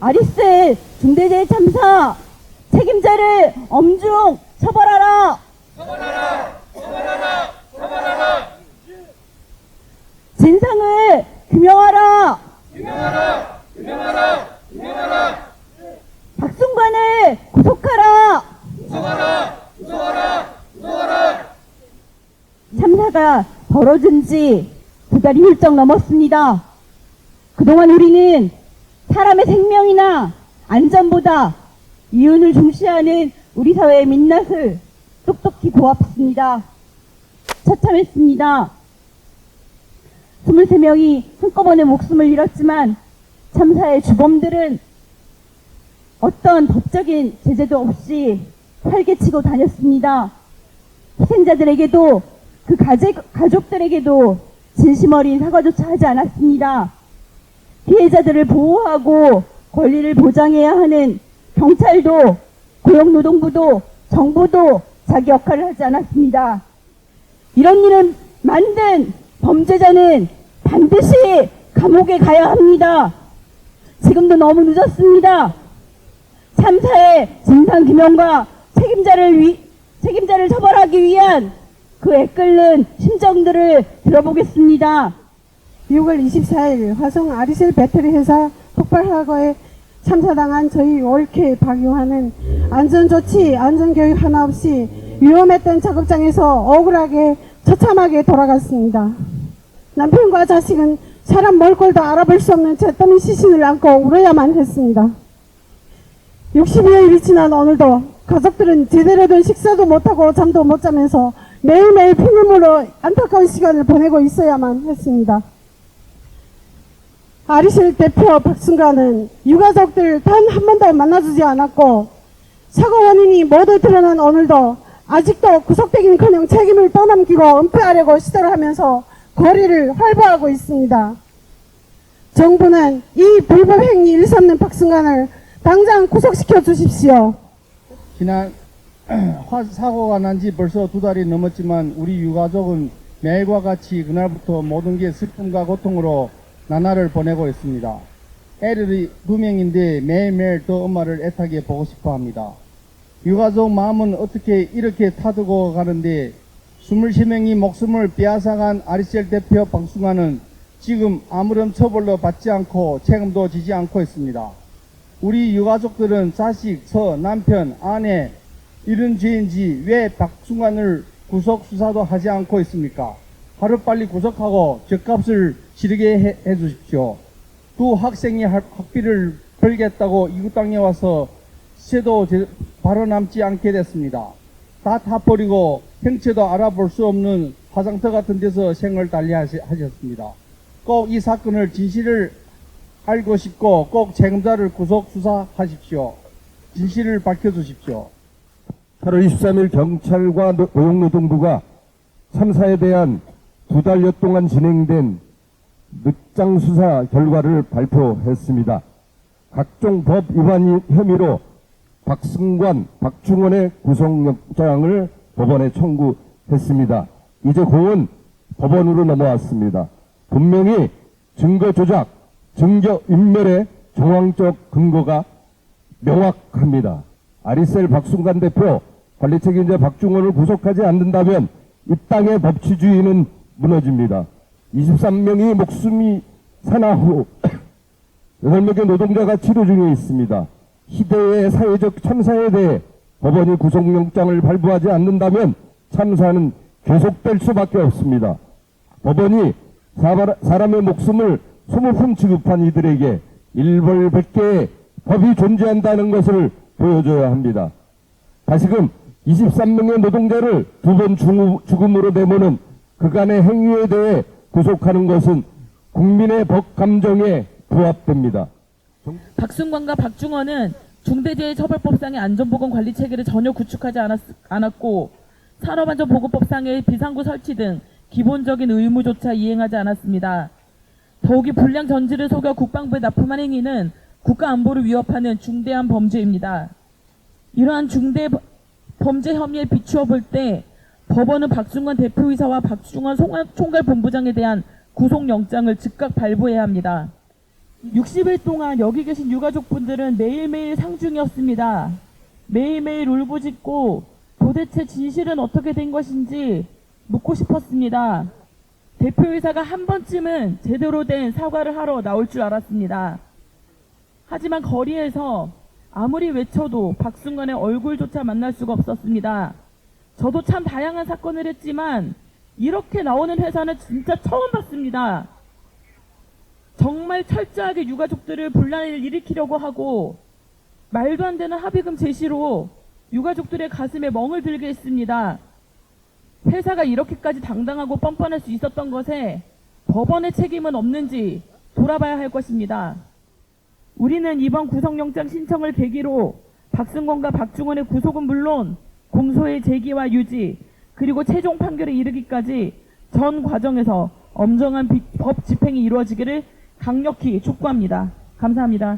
아리셀 중대재해 참사 책임자를 엄중 처벌하라. 진상을 규명하라. 박순관을 구속하라. 참사가 벌어진 지 2달이 훌쩍 넘었습니다. 그동안 우리는 사람의 생명이나 안전보다 이윤을 중시하는 우리 사회의 민낯을 똑똑히 보았습니다. 처참했습니다. 23명이 한꺼번에 목숨을 잃었지만 참사의 주범들은 어떤 법적인 제재도 없이 활개치고 다녔습니다. 희생자들에게도 그 가족들에게도 진심 어린 사과조차 하지 않았습니다. 피해자들을 보호하고 권리를 보장해야 하는 경찰도 고용노동부도 정부도 자기 역할을 하지 않았습니다. 이런 일을 만든 범죄자는 반드시 감옥에 가야 합니다. 지금도 너무 늦었습니다. 참사의 진상규명과 책임자를 처벌하기 위한 그 애끓는 심정들을 들어보겠습니다. 6월 24일 화성 아리셀 배터리 회사 폭발 사고에 참사당한 저희 올케 박용환은 안전조치, 안전교육 하나 없이 위험했던 작업장에서 억울하게 처참하게 돌아갔습니다. 남편과 자식은 사람 몰골도 알아볼 수 없는 잿더미 시신을 안고 울어야만 했습니다. 60여일이 지난 오늘도 가족들은 제대로 된 식사도 못하고 잠도 못 자면서 매일매일 피눈물로 안타까운 시간을 보내고 있어야만 했습니다. 아리셀 대표 박순관은 유가족들 단 한 번도 만나주지 않았고 사고 원인이 모두 드러난 오늘도 아직도 구속되기는커녕 책임을 떠넘기고 은폐하려고 시도를 하면서 거리를 활보하고 있습니다. 정부는 이 불법 행위 일삼는 박순관을 당장 구속시켜 주십시오. 지난 사고가 난 지 벌써 2달이 넘었지만 우리 유가족은 매일과 같이 그날부터 모든 게 슬픔과 고통으로 나날을 보내고 있습니다. 애들이 2명인데 매일매일 또 엄마를 애타게 보고 싶어 합니다. 유가족 마음은 어떻게 이렇게 타두고 가는데 23명이 목숨을 빼앗아간 아리셀 대표 박순관은 지금 아무런 처벌도 받지 않고 책임도 지지 않고 있습니다. 우리 유가족들은 자식, 남편, 아내 이런 죄인지 왜 박순관을 구속 수사도 하지 않고 있습니까? 하루빨리 구속하고 죗값을 치르게 해 주십시오. 두 학생이 학비를 벌겠다고 이웃 땅에 와서 시체도 바로 남지 않게 됐습니다. 다 타버리고 형체도 알아볼 수 없는 화장터 같은 데서 생을 달리하셨습니다. 꼭 이 사건을 진실을 알고 싶고 꼭 책임자를 구속 수사하십시오. 진실을 밝혀주십시오. 8월 23일 경찰과 고용노동부가 참사에 대한 2달여 동안 진행된 늦장 수사 결과를 발표했습니다. 각종 법 위반 혐의로 박순관, 박중원의 구속영장을 법원에 청구했습니다. 이제 공은 법원으로 넘어왔습니다. 분명히 증거 조작, 증거 인멸의 정황적 근거가 명확합니다. 아리셀 박순관 대표, 관리 책임자 박중원을 구속하지 않는다면 이 땅의 법치주의는 무너집니다. 23명이 목숨이 산하 후 8명의 노동자가 치료 중에 있습니다. 희대의 사회적 참사에 대해 법원이 구속영장을 발부하지 않는다면 참사는 계속될 수밖에 없습니다. 법원이 사람의 목숨을 소모품 취급한 이들에게 일벌백계의 법이 존재한다는 것을 보여줘야 합니다. 다시금 23명의 노동자를 2번 죽음으로 내모는 그간의 행위에 대해 구속하는 것은 국민의 법 감정에 부합됩니다. 박순관과 박중원은 중대재해처벌법상의 안전보건 관리 체계를 전혀 구축하지 않았고 산업안전보건법상의 비상구 설치 등 기본적인 의무조차 이행하지 않았습니다. 더욱이 불량 전지를 속여 국방부에 납품한 행위는 국가안보를 위협하는 중대한 범죄입니다. 이러한 중대 범죄 혐의에 비추어 볼 때 법원은 박순관 대표이사와 박중원 총괄본부장에 대한 구속영장을 즉각 발부해야 합니다. 60일 동안 여기 계신 유가족분들은 매일매일 상중이었습니다. 매일매일 울부짖고 도대체 진실은 어떻게 된 것인지 묻고 싶었습니다. 대표이사가 한 번쯤은 제대로 된 사과를 하러 나올 줄 알았습니다. 하지만 거리에서 아무리 외쳐도 박순관의 얼굴조차 만날 수가 없었습니다. 저도 참 다양한 사건을 했지만 이렇게 나오는 회사는 진짜 처음 봤습니다. 정말 철저하게 유가족들을 분란을 일으키려고 하고 말도 안 되는 합의금 제시로 유가족들의 가슴에 멍을 들게 했습니다. 회사가 이렇게까지 당당하고 뻔뻔할 수 있었던 것에 법원의 책임은 없는지 돌아봐야 할 것입니다. 우리는 이번 구속영장 신청을 계기로 박승권과 박중원의 구속은 물론 공소의 제기와 유지 그리고 최종 판결에 이르기까지 전 과정에서 엄정한 법 집행이 이루어지기를 강력히 촉구합니다. 감사합니다.